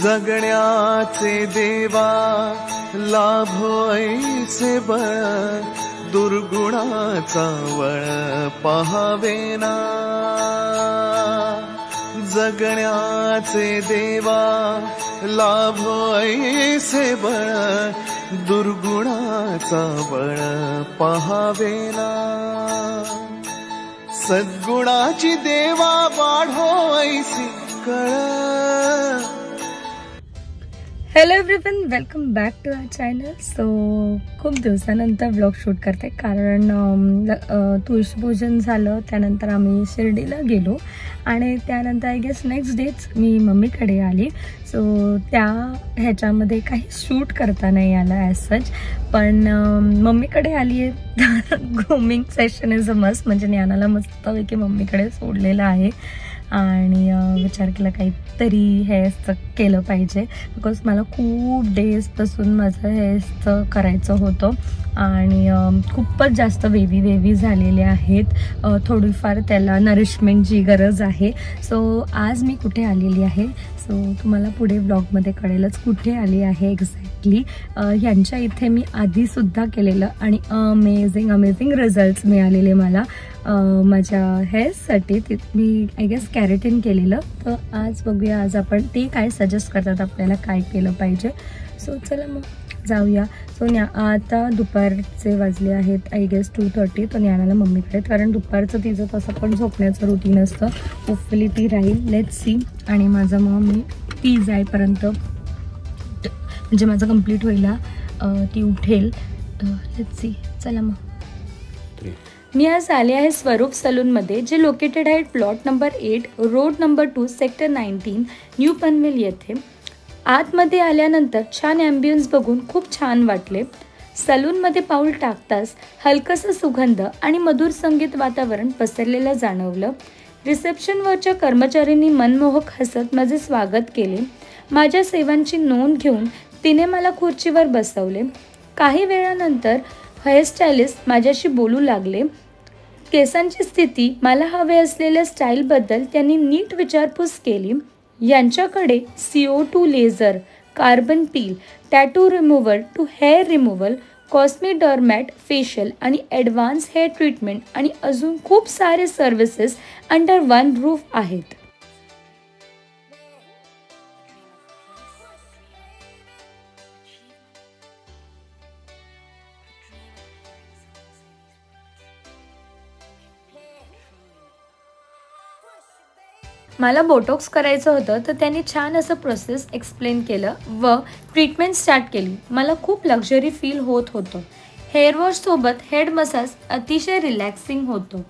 जगण्याचे देवा लाभो ऐसे बळ दुर्गुणाचा वळ पहावेना जगण्याचे देवा लाभो ऐसे बळ दुर्गुणाचा बळ पहावेना सद्गुणाची देवा वाढो ऐसी कळ। Hello everyone, welcome back to our channel. So खूप दिवसानंतर व्लॉग शूट करते कारण तुळशी पूजन झालं, त्यानंतर आम्ही शिर्डीला गेलो आणि त्यानंतर आय गेस नेक्स्ट डेच मी मम्मीकडे आली। सो त्या ह्याच्यामध्ये काही शूट करता नाही आलं ॲज सच, पण मम्मीकडे आली आहे grooming session is a must, म्हणजे ज्ञानाला मस्तपैकी मम्मीकडे सोडलेलं आहे आणि विचार केला काहीतरी हेअर्सचं केलं पाहिजे बिकॉज मला खूप डेजपासून माझं हेअर्सचं करायचं होतं आणि खूपच जास्त वेवी झालेले आहेत, थोडीफार त्याला नरिशमेंटची गरज आहे। सो आज मी कुठे आलेली आहे, सो तुम्हाला पुढे व्लॉगमध्ये कळेलच कुठे आली आहे एक्झॅक्टली। ह्यांच्या इथे मी आधीसुद्धा केलेलं आणि अमेझिंग रिझल्ट्स मिळालेले मला माझ्या हेअर्ससाठी। ते मी आय गेस कॅरेटिन केलेलं, तर आज बघूया आज आपण ते काय सजेस्ट करतात आपल्याला, काय केलं पाहिजे। सो चला मग जाऊया। सो आता दुपारचे वाजले आहेत आय गेस 2:30, तर ज्ञानाला मम्मीकडे, कारण दुपारचं तिचं तसं पण झोपण्याचं रुटीन असतं। होपफुली ती राहील, लेट्स सी। आणि माझं मग मी ती जाईपर्यंत म्हणजे माझं कंप्लीट होईला ती उठेल, तर लेट्स सी। चला मग मी आज आले आहे स्वरूप सलूनमध्ये, जे लोकेटेड आहे plot number 8 road number 2 sector 19 new Panvel येथे। आतमध्ये आल्यानंतर छान ॲम्बियन्स बघून खूप छान वाटले। सलूनमध्ये पाऊल टाकताच हलकसं सुगंध आणि मधुर संगीत वातावरण पसरलेलं जाणवलं। रिसेप्शनवरच्या कर्मचाऱ्यांनी मनमोहक हसत माझे स्वागत केले। माझ्या सेवांची नोंद घेऊन तिने मला खुर्चीवर बसवले। काही वेळानंतर हेअरस्टायलिस्ट माझ्याशी बोलू लागले। केसांची स्थिती, मला हवे असलेल्या स्टाईलबद्दल त्यांनी नीट विचारपूस केली। यांच्याकडे CO2 laser, carbon peel, tattoo removal to hair removal, cosmic डॉर्मॅट, फेशियल आणि ॲडव्हान्स हेअर ट्रीटमेंट आणि अजून खूप सारे सर्व्हिसेस अंडर वन रूफ आहेत। मला बोटॉक्स करायचं होतं, तर त्यांनी छान असं प्रोसेस एक्सप्लेन केलं व ट्रीटमेंट स्टार्ट केली। मला खूप लक्झरी फील होत होतं। हेअर वॉशसोबत हेड मसाज अतिशय रिलॅक्सिंग होतो।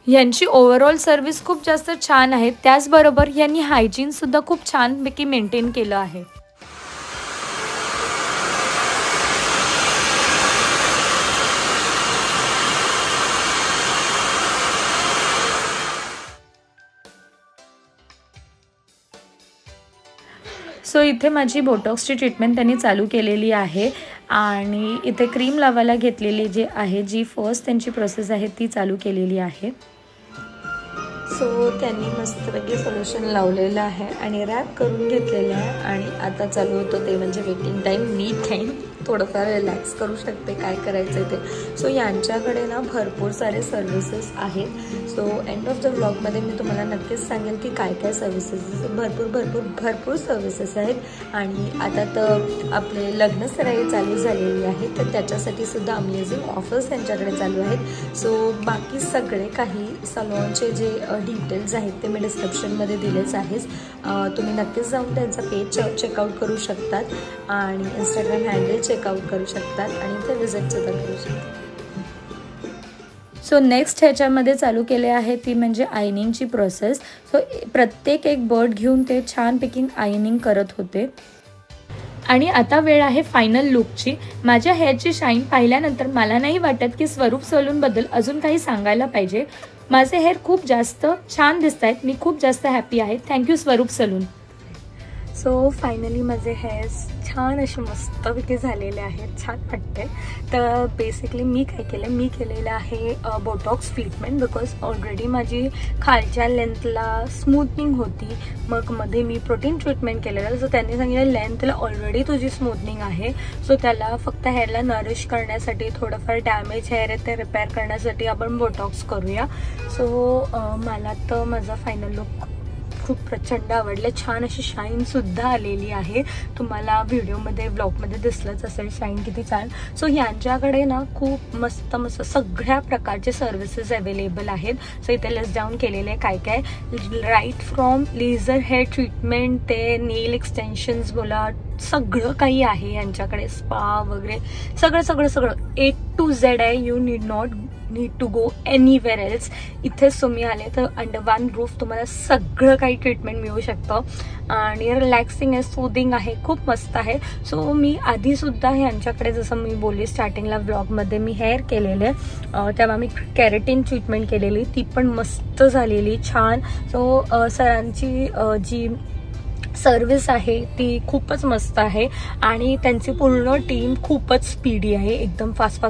यांची ओव्हरऑल सर्व्हिस खूप जास्त छान आहे, त्याचबरोबर यांनी हायजीनसुद्धा खूप छानपैकी मेंटेन केलं आहे। सो इथे माझी बोटॉक्सची ट्रीटमेंट त्यांनी चालू केलेली आहे आणि इथे क्रीम लावायला घेतलेली जी आहे, जी फर्स्ट त्यांची प्रोसेस आहे ती चालू केलेली आहे। सो त्यांनी मस्तपैकी सोल्युशन लावलेलं आहे आणि रॅप करून घेतलेलं आहे आणि आता चालू होतं ते म्हणजे वेटिंग टाईम, मी टाईम थोडंफार रिलॅक्स करू शकते काय करायचं आहे ते। सो यांच्याकडे ना भरपूर सारे सर्व्हिसेस आहेत। सो एंड ऑफ द व्लॉगमध्ये मी तुम्हाला नक्कीच सांगेल की काय काय सर्व्हिसेस, भरपूर सर्व्हिसेस आहेत। आणि आता तर आपले लग्नसराई चालू झालेली आहे, तर त्याच्यासाठी सुद्धा अमेझिंग ऑफर्स त्यांच्याकडे चालू आहेत। सो बाकी सगळे काही सलॉनचे जे डिटेल्स आहेत ते मी डिस्क्रिप्शनमध्ये दिलेच आहेच, तुम्ही नक्कीच जाऊन त्यांचा पेज चेकआउट करू शकतात आणि इंस्टाग्राम हँडल चेकआउट करू शकतात आणि इथे विजिट सुद्धा करू शकतात। सो नेक्स्ट ह्याच्यामध्ये चालू केले आहे ती म्हणजे आयनिंगची प्रोसेस। सो प्रत्येक एक बर्ड घेऊन ते छानपैकी आयनिंग करत होते आणि आता वेळ आहे फायनल लुकची। माझ्या हेअरची शाईन पाहिल्यानंतर मला नाही वाटत की स्वरूप सलूनबद्दल अजून काही सांगायला पाहिजे। माझे हेअर खूप जास्त छान दिसत आहेत, मी खूप जास्त हॅपी आहे। थँक्यू स्वरूप सलून। सो फायनली माझे हेअर्स छान असे मस्तपैकी झालेले आहेत, छान वाटते. तर बेसिकली मी काय केलं, मी केलेलं आहे बोटॉक्स ट्रीटमेंट, बिकॉज ऑलरेडी माझी खालच्या लेंथला स्मूथनिंग होती. मग मध्ये मी प्रोटीन ट्रीटमेंट केलेलं, सो त्यांनी सांगितलं लेंथला ऑलरेडी तुझी स्मूथनिंग आहे, सो त्याला फक्त हेअरला नरिश करण्यासाठी, थोडंफार डॅमेज हेअर आहे ते रिपेअर करण्यासाठी आपण बोटॉक्स करूया. सो मला तर माझा फायनल लुक खूप प्रचंड आवडले. छान अशी शाईनसुद्धा आलेली आहे. तुम्हाला व्हिडिओमध्ये व्लॉगमध्ये दिसलंच असेल शाईन किती छान. सो यांच्याकडे ना खूप मस्त मस्त सगळ्या प्रकारचे सर्व्हिसेस अवेलेबल आहेत. सो इथे लिस्ट डाऊन केलेले काय काय, right from laser hair treatment ते नेल एक्सटेन्शन्स बोला, सगळं काही आहे यांच्याकडे. स्पा वगैरे सगळं सगळं सगळं A to Z आहे. You need to go anywhere else. इथेच तुम्ही आले तर अंडर वन रूफ तुम्हाला सगळं काही ट्रीटमेंट मिळू शकतं आणि रिलॅक्सिंग आहे, सूदिंग आहे, खूप मस्त आहे. सो मी आधीसुद्धा यांच्याकडे जसं मी बोलली स्टार्टिंगला व्लॉगमध्ये मी हेअर केलेले, तेव्हा मी केराटिन ट्रीटमेंट केलेली, ती पण मस्त झालेली, छान. सो सरांची जी सर्विस आहे ती खूपच मस्त आहे आणि त्यांची पूर्ण टीम खूपच स्पीडी आहे. एकदम फास्ट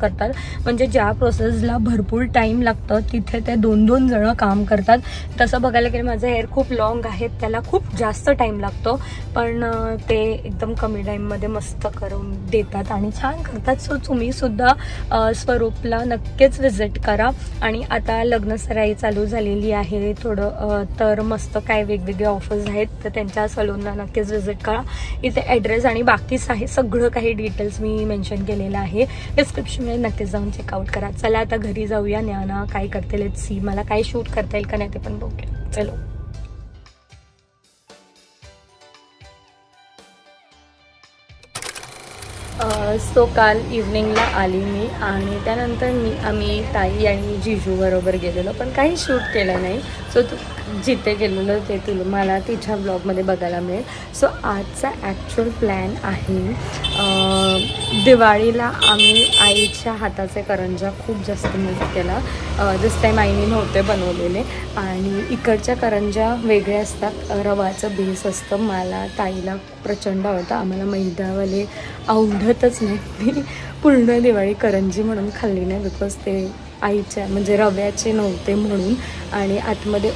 करतात. म्हणजे ज्या प्रोसेसला भरपूर टाईम लागतं तिथे ते 2-2 जण काम करतात. तसं बघायला गेलं माझं हेअर खूप लॉंग आहे, त्याला खूप जास्त टाईम लागतो, पण ते एकदम कमी टाईममध्ये मस्त करून देतात आणि छान करतात. सो तुम्ही सुद्धा स्वरूपला नक्कीच व्हिजिट करा. आणि आता लग्नसराई चालू झालेली आहे थोडं, तर मस्त काय वेगवेगळे ऑफर्स आहेत, तर त्यांच्या सलूनला नक्कीच व्हिजिट करा. इथे ॲड्रेस आणि बाकीच आहे सगळं काही डिटेल्स मी मेन्शन केलेलं आहे डिस्क्रिप्शनमध्ये, नक्कीच जाऊन चेकआउट करा. चला आता घरी जाऊया. न्याना काय करते लेट्स सी. मला काय शूट करता येईल का नाही ते पण बघूया. चलो. सो काल इव्हनिंगला आली मी आणि त्यानंतर आम्ही ताई आणि जिजू बरोबर गेलेलो, पण काही शूट केलं नाही. सो जिथे गेलेलो ते मला तिच्या ब्लॉगमध्ये बघायला मिळेल. सो आजचा ॲक्च्युअल प्लॅन आहे, दिवाळीला आम्ही आईच्या हाताचे करंजा खूप जास्त मिस केला. दिस टाईम आईने नव्हते बनवलेले आणि इकडच्या करंजा वेगळ्या असतात, रवाचं बेस असतं. मला ताईला प्रचंड आवडतं, आम्हाला मैदावाले आवडतच नाही. मी पूर्ण दिवाळी करंजी म्हणून खाल्ली नाही, बिकॉज ते आईच्या म्हणजे रव्याचे नव्हते म्हणून, आणि आतमध्ये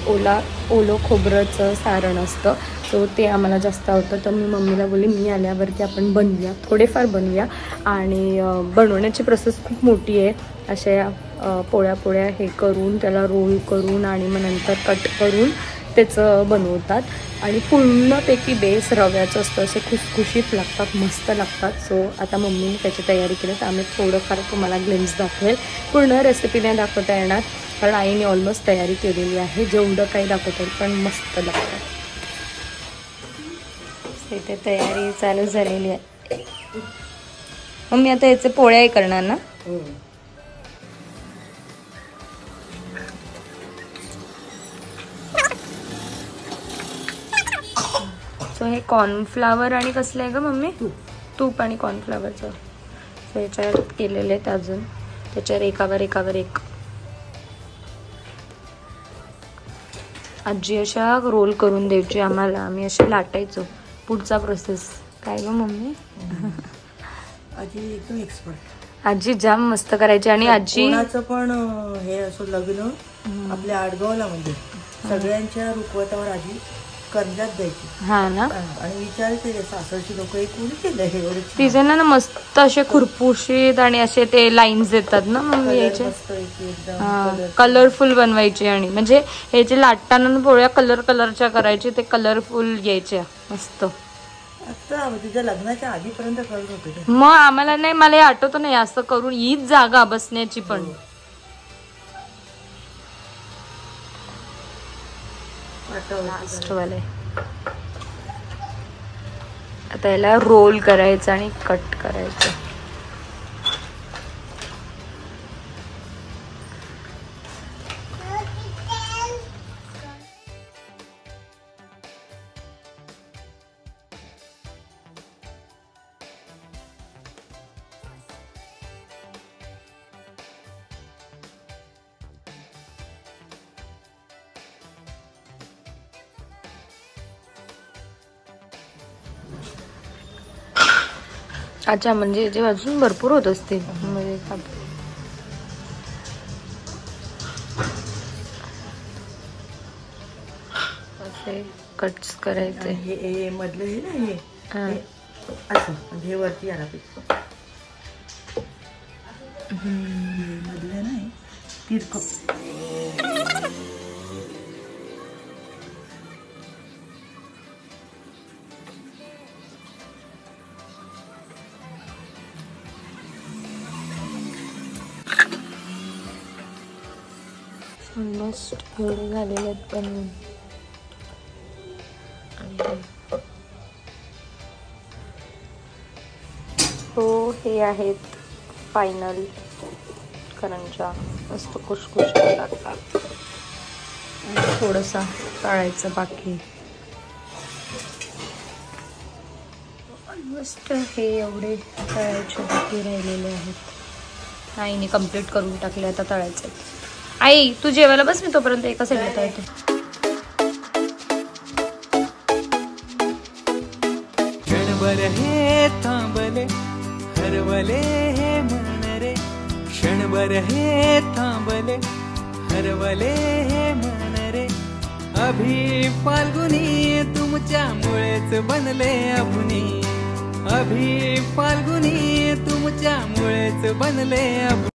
ओलं खोबरंचं सारण असतं, सो ते आम्हाला जास्त आवडतं. तर मी मम्मीला बोलली मी आल्यावरती आपण बनवूया, थोडेफार बनवूया. आणि बनवण्याची प्रोसेस खूप मोठी आहे. अशा पोळ्या हे करून त्याला रोल करून आणि मग नंतर कट करून त्याचं बनवतात आणि पूर्णपैकी बेस रव्याचं असतं. असे खुसखुशीत लागतात, मस्त लागतात. सो आता मम्मीने त्याची तयारी केली, तर आम्ही थोडंफार तुम्हाला ग्लिम्स दाखवेल. पूर्ण रेसिपी नाही दाखवता येणार कारण आईने ऑलमोस्ट तयारी केलेली आहे. जेवढं काही दाखवता येईल पण मस्त लागतं. इथे तयारी चालू झालेली आहे. मम्मी आता याचे पोळ्याही करणार ना? सो हे कॉर्नफ्लावर आणि कसलं आहे ग मम्मी? तूप आणि कॉर्नफ्लावरचं. सो याच्यावर केलेले आहेत अजून, त्याच्यावर एकावर एक. आजी अशा रोल करून द्यायची आम्हाला, आम्ही असे लाटायचो. पुढचा प्रोसेस काय ग मम्मी? आजी एकदम एक्सपर्ट. आजी जाम मस्त करायची. आणि आजी कोणाचं पण हे असं लग्न आपल्या आडगावला म्हणजे सगळ्यांच्या रुखवतावर आजी करंजात द्यायची. हा ना. आणि विचारायचे सासरची लोक कोणी केलं हे एवढं. तिचे ना मस्त असे खुरपुशीत आणि असे ते लाईन्स येतात ना मम्मी याचे, कलरफुल बनवायचे. आणि म्हणजे ह्याचे लाटताना पोळ्या कलरच्या करायचे, ते कलरफुल यायच्या मस्त. आता तिच्या लग्नाच्या आधीपर्यंत करत होते. मग आम्हाला नाही, मला हे आठवतं नाही असं करून हीच जागा बसण्याची पण. लास्टवाले आता याला रोल करायचं आणि कट करायचं. अच्छा, म्हणजे जे अजून भरपूर होत असतील म्हणजे असे कट्स करायचे. हे मधलं हे ना हे असं म्हणजे हे वरती आला पाहिजे. मधलं नाही तिरकं. ऑलमोस्ट एवढे झालेले आहेत बनवून. हो, हे आहेत फायनल करंजा. मस्त खुशखुश लागतात. थोडंसं तळायचं बाकी. ऑलमोस्ट हे एवढे तळायचे बाकी राहिलेले आहेत. आईने कंप्लीट करून टाकले, आता तळायचे. आई तू जेवायला बस, मी तोपर्यंत एका साईडला तळते. क्षणभर हे थांबले हरवले हे मन रे, क्षणभर हे थांबले हरवले हे मन रे. अभि फाल्गुनी तुमच्यामुळेच बनले अभुनी, अभि फाल्गुनी तुमच्यामुळेच बनले अभुनी.